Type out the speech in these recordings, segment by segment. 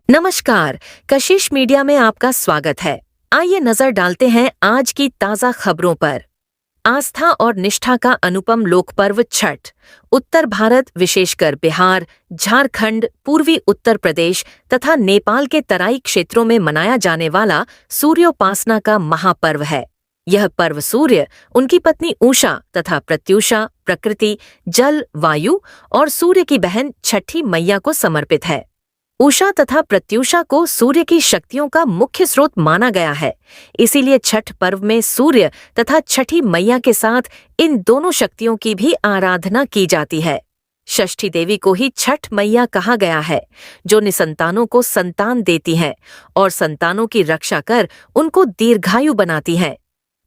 नमस्कार, कशिश मीडिया में आपका स्वागत है। आइए नजर डालते हैं आज की ताजा खबरों पर। आस्था और निष्ठा का अनुपम लोक पर्व छठ। उत्तर भारत विशेषकर बिहार, झारखंड, पूर्वी उत्तर प्रदेश तथा नेपाल के तराई क्षेत्रों में मनाया जाने वाला सूर्योपासना का महापर्व है। यह पर्व सूर्य, उनकी पत्नी उषा तथा प्रत्युषा, प्रकृति, जल, वायु और सूर्य की बहन छठी मैया को समर्पित है। उषा तथा प्रत्युषा को सूर्य की शक्तियों का मुख्य स्रोत माना गया है। इसीलिए छठ पर्व में सूर्य तथा छठी मैया के साथ इन दोनों शक्तियों की भी आराधना की जाती है। षष्ठी देवी को ही छठ मैया कहा गया है, जो निसंतानों को संतान देती हैं और संतानों की रक्षा कर उनको दीर्घायु बनाती हैं।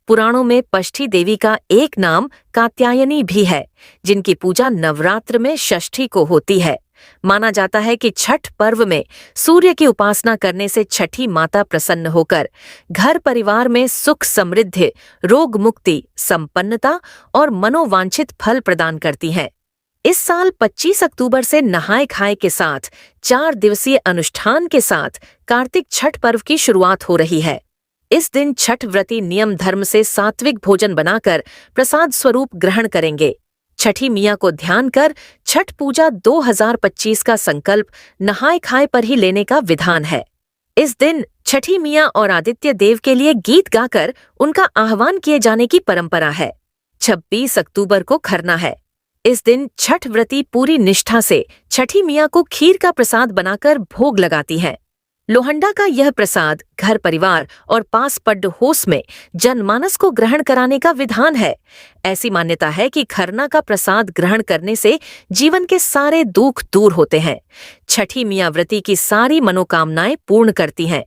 पुराणों में षष्ठी देवी का एक नाम कात्यायनी भी है, जिनकी पूजा नवरात्र में षष्ठी को होती है। माना जाता है कि छठ पर्व में सूर्य की उपासना करने से छठी माता प्रसन्न होकर घर परिवार में सुख समृद्धि, रोग मुक्ति, संपन्नता और मनोवांछित फल प्रदान करती हैं। इस साल 25 अक्टूबर से नहाय खाए के साथ 4 दिवसीय अनुष्ठान के साथ कार्तिक छठ पर्व की शुरुआत हो रही है। इस दिन छठ व्रती नियम धर्म से सात्विक भोजन बनाकर प्रसाद स्वरूप ग्रहण करेंगे। छठी मियाँ को ध्यान कर छठ पूजा 2025 का संकल्प नहाय खाए पर ही लेने का विधान है। इस दिन छठी मियाँ और आदित्य देव के लिए गीत गाकर उनका आह्वान किए जाने की परंपरा है। 26 अक्टूबर को खरना है। इस दिन छठ व्रती पूरी निष्ठा से छठी मियाँ को खीर का प्रसाद बनाकर भोग लगाती हैं। लोहंडा का यह प्रसाद घर परिवार और पास पड्ड होस में जनमानस को ग्रहण कराने का विधान है। ऐसी मान्यता है कि खरना का प्रसाद ग्रहण करने से जीवन के सारे दुख दूर होते हैं। छठी मियाँ व्रती की सारी मनोकामनाएं पूर्ण करती हैं।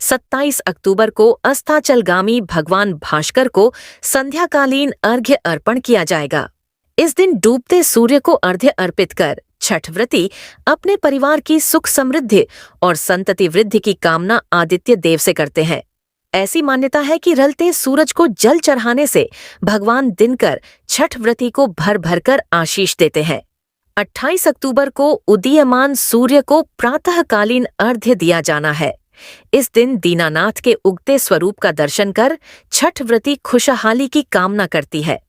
27 अक्टूबर को अस्ताचलगामी भगवान भास्कर को संध्याकालीन अर्घ्य अर्पण किया जाएगा। इस दिन डूबते सूर्य को अर्घ्य अर्पित कर छठ व्रती अपने परिवार की सुख समृद्धि और संतति वृद्धि की कामना आदित्य देव से करते हैं। ऐसी मान्यता है कि रलते सूरज को जल चढ़ाने से भगवान दिनकर छठ व्रती को भर भर कर आशीष देते हैं। 28 अक्टूबर को उदीयमान सूर्य को प्रातःकालीन अर्घ्य दिया जाना है। इस दिन दीनानाथ के उगते स्वरूप का दर्शन कर छठ व्रती खुशहाली की कामना करती है।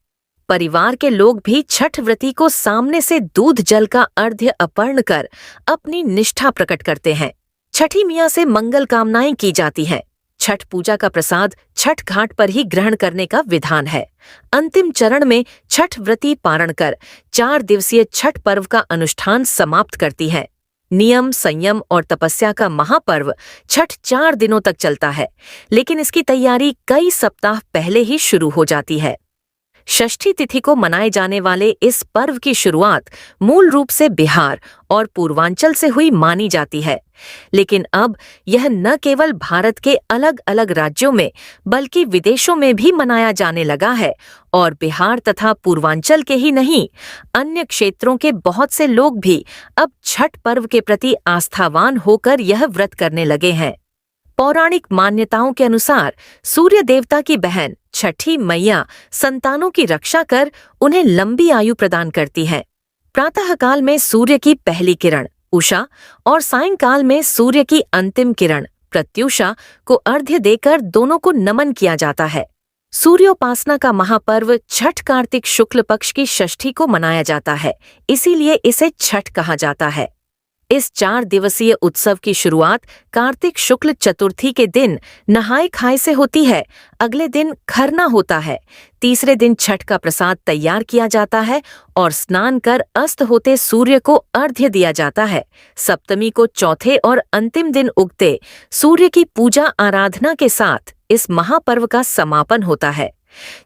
परिवार के लोग भी छठ व्रती को सामने से दूध जल का अर्घ्य अर्पण कर अपनी निष्ठा प्रकट करते हैं। छठी मियाँ से मंगल कामनाएं की जाती हैं। छठ पूजा का प्रसाद छठ घाट पर ही ग्रहण करने का विधान है। अंतिम चरण में छठ व्रती पारण कर 4 दिवसीय छठ पर्व का अनुष्ठान समाप्त करती है। नियम, संयम और तपस्या का महापर्व छठ 4 दिनों तक चलता है, लेकिन इसकी तैयारी कई सप्ताह पहले ही शुरू हो जाती है। षष्ठी तिथि को मनाए जाने वाले इस पर्व की शुरुआत मूल रूप से बिहार और पूर्वांचल से हुई मानी जाती है, लेकिन अब यह न केवल भारत के अलग अलग राज्यों में बल्कि विदेशों में भी मनाया जाने लगा है और बिहार तथा पूर्वांचल के ही नहीं, अन्य क्षेत्रों के बहुत से लोग भी अब छठ पर्व के प्रति आस्थावान होकर यह व्रत करने लगे हैं। पौराणिक मान्यताओं के अनुसार सूर्य देवता की बहन छठी मैया संतानों की रक्षा कर उन्हें लंबी आयु प्रदान करती है। प्रातःकाल में सूर्य की पहली किरण उषा और सायंकाल में सूर्य की अंतिम किरण प्रत्युषा को अर्घ्य देकर दोनों को नमन किया जाता है। सूर्योपासना का महापर्व छठ कार्तिक शुक्ल पक्ष की षष्ठी को मनाया जाता है, इसीलिए इसे छठ कहा जाता है। इस 4 दिवसीय उत्सव की शुरुआत कार्तिक शुक्ल चतुर्थी के दिन नहाय खाए से होती है। अगले दिन खरना होता है। तीसरे दिन छठ का प्रसाद तैयार किया जाता है और स्नान कर अस्त होते सूर्य को अर्घ्य दिया जाता है। सप्तमी को चौथे और अंतिम दिन उगते सूर्य की पूजा आराधना के साथ इस महापर्व का समापन होता है।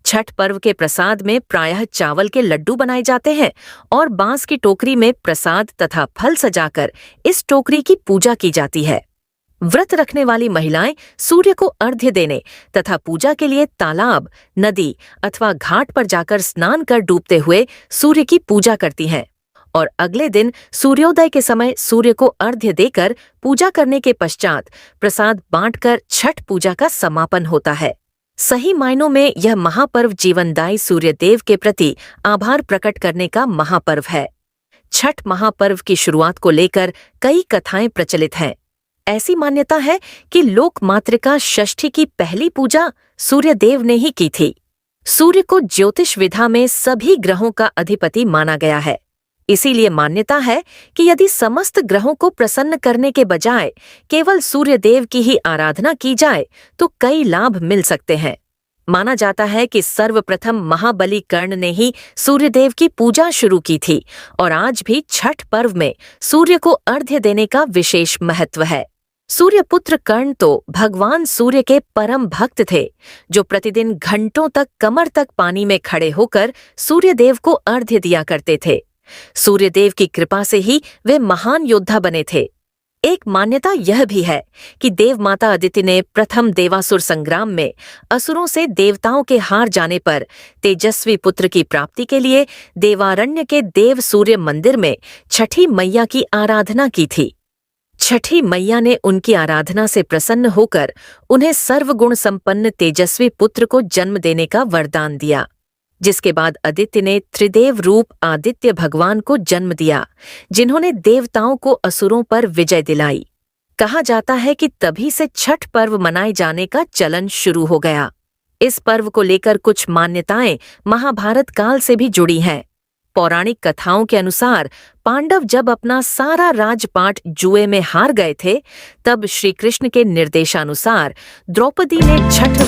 छठ पर्व के प्रसाद में प्रायः चावल के लड्डू बनाए जाते हैं और बांस की टोकरी में प्रसाद तथा फल सजाकर इस टोकरी की पूजा की जाती है। व्रत रखने वाली महिलाएं सूर्य को अर्घ्य देने तथा पूजा के लिए तालाब, नदी अथवा घाट पर जाकर स्नान कर डूबते हुए सूर्य की पूजा करती हैं और अगले दिन सूर्योदय के समय सूर्य को अर्घ्य देकर पूजा करने के पश्चात प्रसाद बांटकर छठ पूजा का समापन होता है। सही मायनों में यह महापर्व जीवनदायी सूर्यदेव के प्रति आभार प्रकट करने का महापर्व है। छठ महापर्व की शुरुआत को लेकर कई कथाएं प्रचलित हैं। ऐसी मान्यता है कि लोक मातृका षष्ठी की पहली पूजा सूर्यदेव ने ही की थी। सूर्य को ज्योतिष विधा में सभी ग्रहों का अधिपति माना गया है। इसीलिए मान्यता है कि यदि समस्त ग्रहों को प्रसन्न करने के बजाय केवल सूर्यदेव की ही आराधना की जाए तो कई लाभ मिल सकते हैं। माना जाता है कि सर्वप्रथम महाबली कर्ण ने ही सूर्यदेव की पूजा शुरू की थी और आज भी छठ पर्व में सूर्य को अर्घ्य देने का विशेष महत्व है। सूर्यपुत्र कर्ण तो भगवान सूर्य के परम भक्त थे, जो प्रतिदिन घंटों तक कमर तक पानी में खड़े होकर सूर्यदेव को अर्घ्य दिया करते थे। सूर्यदेव की कृपा से ही वे महान योद्धा बने थे। एक मान्यता यह भी है कि देव माता अदिति ने प्रथम देवासुर संग्राम में असुरों से देवताओं के हार जाने पर तेजस्वी पुत्र की प्राप्ति के लिए देवारण्य के देव सूर्य मंदिर में छठी मैया की आराधना की थी। छठी मैया ने उनकी आराधना से प्रसन्न होकर उन्हें सर्वगुण संपन्न तेजस्वी पुत्र को जन्म देने का वरदान दिया, जिसके बाद आदित्य ने त्रिदेव रूप आदित्य भगवान को जन्म दिया, जिन्होंने देवताओं को असुरों पर विजय दिलाई। कहा जाता है कि तभी से छठ पर्व मनाए जाने का चलन शुरू हो गया। इस पर्व को लेकर कुछ मान्यताएं महाभारत काल से भी जुड़ी हैं। पौराणिक कथाओं के अनुसार पांडव जब अपना सारा राजपाट जुए में हार गए थे, तब श्री कृष्ण के निर्देशानुसार द्रौपदी ने छठ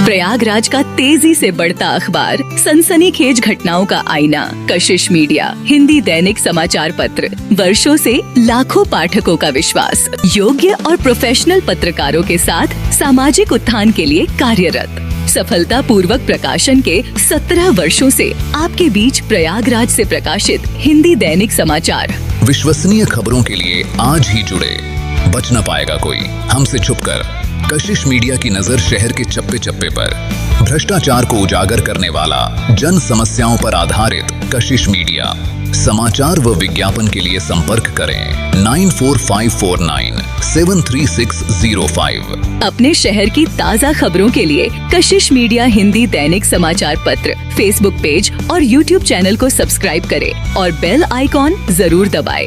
प्रयागराज का तेजी से बढ़ता अखबार, सनसनीखेज घटनाओं का आईना, कशिश मीडिया, हिंदी दैनिक समाचार पत्र, वर्षों से लाखों पाठकों का विश्वास, योग्य और प्रोफेशनल पत्रकारों के साथ सामाजिक उत्थान के लिए कार्यरत, सफलता पूर्वक प्रकाशन के 17 वर्षों से आपके बीच प्रयागराज से प्रकाशित हिंदी दैनिक समाचार। विश्वसनीय खबरों के लिए आज ही जुड़े बच न पाएगा कोई हमसे छुपकर। कशिश मीडिया की नजर शहर के चप्पे चप्पे पर, भ्रष्टाचार को उजागर करने वाला, जन समस्याओं पर आधारित कशिश मीडिया। समाचार व विज्ञापन के लिए संपर्क करें 9454973605। अपने शहर की ताज़ा खबरों के लिए कशिश मीडिया हिंदी दैनिक समाचार पत्र फेसबुक पेज और यूट्यूब चैनल को सब्सक्राइब करें और बेल आइकॉन जरूर दबाएं।